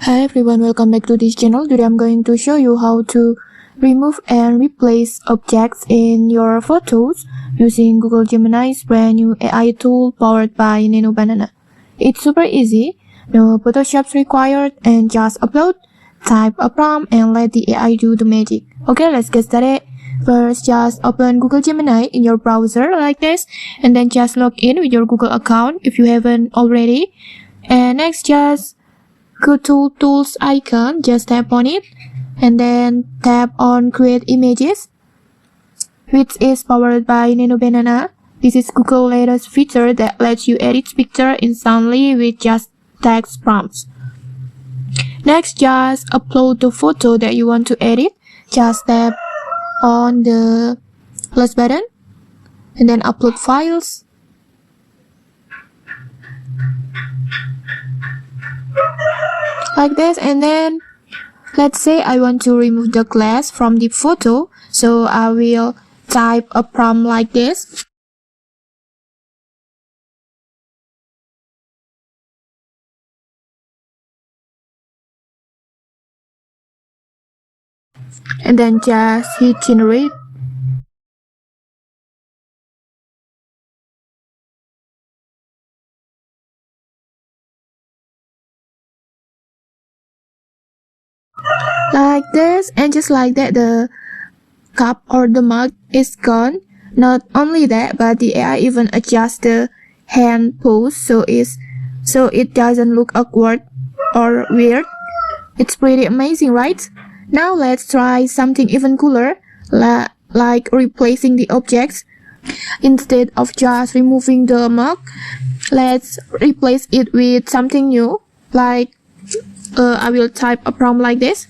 Hi everyone, welcome back to this channel. Today I'm going to show you how to remove and replace objects in your photos using Google Gemini's brand new AI tool powered by Nano Banana. It's super easy, no Photoshops required, and just upload, type a prompt and let the AI do the magic. Okay, let's get started. First, just open Google Gemini in your browser like this, and then just log in with your Google account if you haven't already. And next, just go to Tools icon, just tap on it, and then tap on Create Images, which is powered by Nano Banana. This is Google's latest feature that lets you edit picture instantly with just text prompts. Next, just upload the photo that you want to edit. Just tap on the plus button, and then upload files. Like this, and then let's say I want to remove the glass from the photo, so I will type a prompt like this. And then just hit generate. Like this, and just like that, the cup or the mug is gone. Not only that, but the AI even adjusts the hand pose so it doesn't look awkward or weird. It's pretty amazing, right? Now let's try something even cooler, like replacing the objects. Instead of just removing the mug, let's replace it with something new. Like I will type a prompt like this.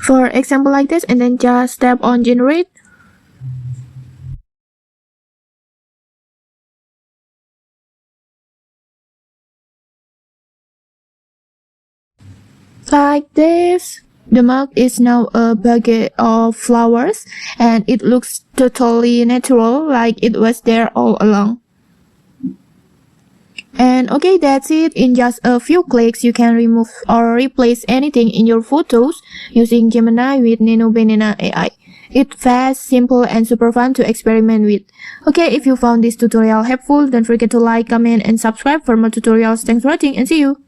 For example like this, and then just tap on generate. Like this, the mug is now a bucket of flowers, and it looks totally natural, like it was there all along. And okay, that's it. In just a few clicks, you can remove or replace anything in your photos using Gemini with Nano Banana AI. It's fast, simple, and super fun to experiment with. Okay, if you found this tutorial helpful, don't forget to like, comment, and subscribe for more tutorials. Thanks for watching, and see you!